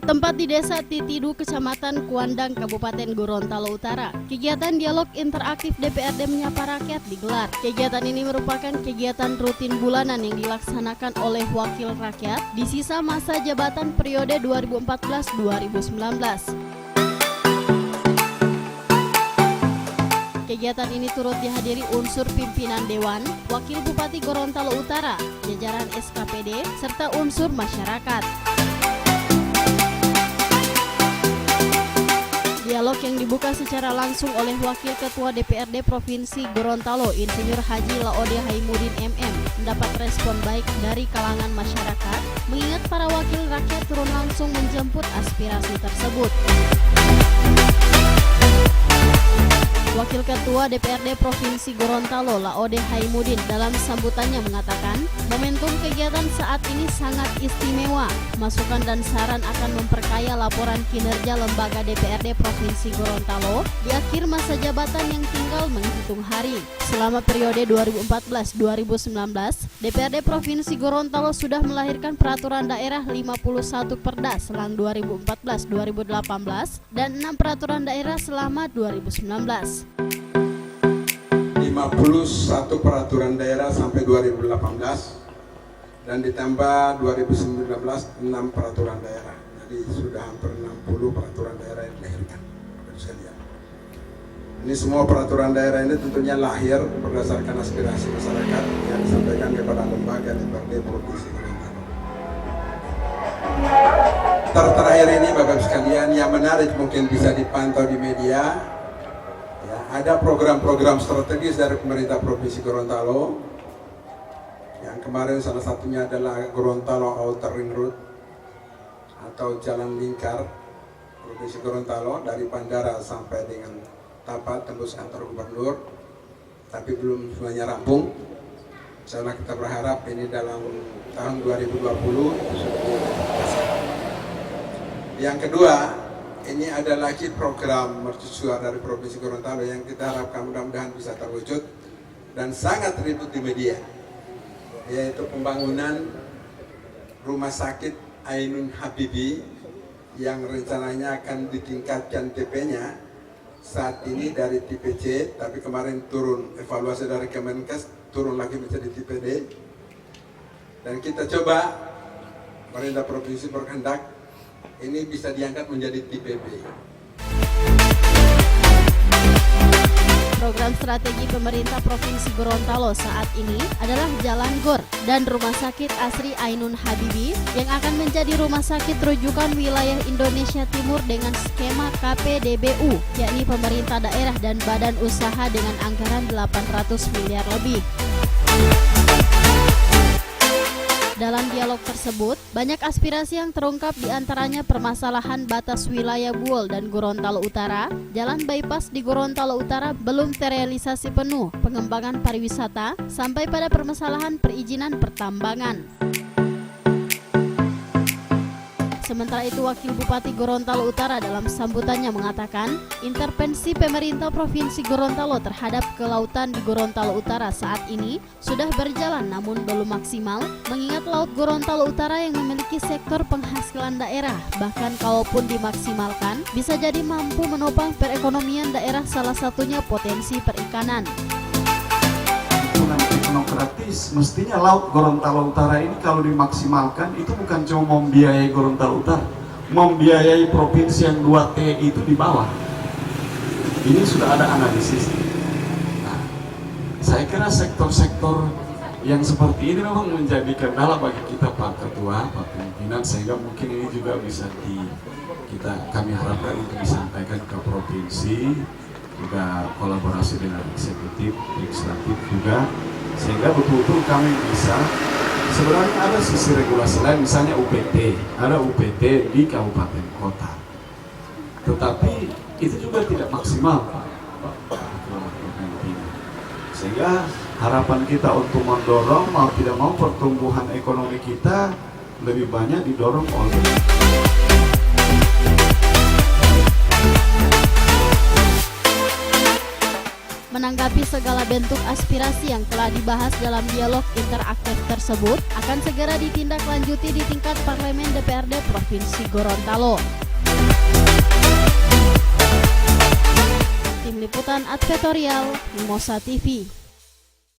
Tempat di Desa Titidu, Kecamatan Kuandang, Kabupaten Gorontalo Utara. Kegiatan dialog interaktif DPRD Menyapa Rakyat digelar. Kegiatan ini merupakan kegiatan rutin bulanan yang dilaksanakan oleh wakil rakyat di sisa masa jabatan periode 2014-2019. Kegiatan ini turut dihadiri unsur pimpinan Dewan, Wakil Bupati Gorontalo Utara, jajaran SKPD, serta unsur masyarakat. Dialog yang dibuka secara langsung oleh Wakil Ketua DPRD Provinsi Gorontalo, Insinyur Haji Laode Haimudin MM, mendapat respon baik dari kalangan masyarakat, mengingat para wakil rakyat turun langsung menjemput aspirasi tersebut. Wakil Ketua DPRD Provinsi Gorontalo Laode Haimudin dalam sambutannya mengatakan, momentum kegiatan saat ini sangat istimewa. Masukan dan saran akan memperkaya laporan kinerja lembaga DPRD Provinsi Gorontalo di akhir masa jabatan yang tinggal menghitung hari. Selama periode 2014-2019, DPRD Provinsi Gorontalo sudah melahirkan peraturan daerah 51 Perda selang 2014-2018 dan 6 peraturan daerah selama 2019. 51 peraturan daerah sampai 2018 dan ditambah 2019 6 peraturan daerah. Jadi sudah hampir 60 peraturan daerah yang dilahirkan. Ini semua peraturan daerah ini tentunya lahir berdasarkan aspirasi masyarakat yang disampaikan kepada lembaga DPRD Provinsi Gorontalo. Terakhir ini Bapak sekalian, yang menarik mungkin bisa dipantau di media. Ada program-program strategis dari pemerintah Provinsi Gorontalo. Yang kemarin salah satunya adalah Gorontalo Outer Ring Road atau Jalan Lingkar Provinsi Gorontalo dari bandara sampai dengan Tapat tembus kantor gubernur. Tapi belum semuanya rampung. Insyaallah kita berharap ini dalam tahun 2020 itu sudah dilaksanakan. Yang kedua, ini ada lagi program mercusuar dari Provinsi Gorontalo yang kita harapkan mudah-mudahan bisa terwujud dan sangat ribut di media, yaitu pembangunan rumah sakit Ainun Habibie yang rencananya akan ditingkatkan TP-nya saat ini dari tipe C, tapi kemarin turun evaluasi dari Kemenkes, turun lagi menjadi tipe D, dan kita coba pemerintah provinsi berkehendak ini bisa diangkat menjadi tipe B. Program strategi pemerintah Provinsi Gorontalo saat ini adalah Jalan Gor dan Rumah Sakit Asri Ainun Habibie yang akan menjadi rumah sakit rujukan wilayah Indonesia Timur dengan skema KPDBU, yakni pemerintah daerah dan badan usaha dengan anggaran 800 miliar lebih. Dalam dialog tersebut, banyak aspirasi yang terungkap diantaranya permasalahan batas wilayah Buol dan Gorontalo Utara, jalan bypass di Gorontalo Utara belum terrealisasi penuh, pengembangan pariwisata, sampai pada permasalahan perizinan pertambangan. Sementara itu, Wakil Bupati Gorontalo Utara dalam sambutannya mengatakan, intervensi pemerintah Provinsi Gorontalo terhadap kelautan di Gorontalo Utara saat ini sudah berjalan namun belum maksimal, mengingat Laut Gorontalo Utara yang memiliki sektor penghasilan daerah, bahkan kalaupun dimaksimalkan, bisa jadi mampu menopang perekonomian daerah, salah satunya potensi perikanan. Teknokratis, mestinya Laut Gorontalo Utara ini kalau dimaksimalkan itu bukan cuma membiayai Gorontalo Utara, membiayai provinsi yang 2T itu di bawah. Ini sudah ada analisis. Nah, saya kira sektor-sektor yang seperti ini memang menjadi kendala bagi kita Pak Ketua, Pak Pimpinan, sehingga mungkin ini juga bisa kami harapkan untuk disampaikan ke provinsi, juga kolaborasi dengan eksekutif, legislatif juga, sehingga betul-betul kami bisa, sebenarnya ada sisi regulasi lain, misalnya UPT, ada UPT di kabupaten kota, tetapi itu juga tidak maksimal, Pak. Sehingga harapan kita untuk mendorong mau tidak mau pertumbuhan ekonomi kita lebih banyak didorong oleh Menanggapi segala bentuk aspirasi yang telah dibahas dalam dialog interaktif tersebut akan segera ditindaklanjuti di tingkat Parlemen DPRD Provinsi Gorontalo. Tim Liputan Advertorial Mimosa TV.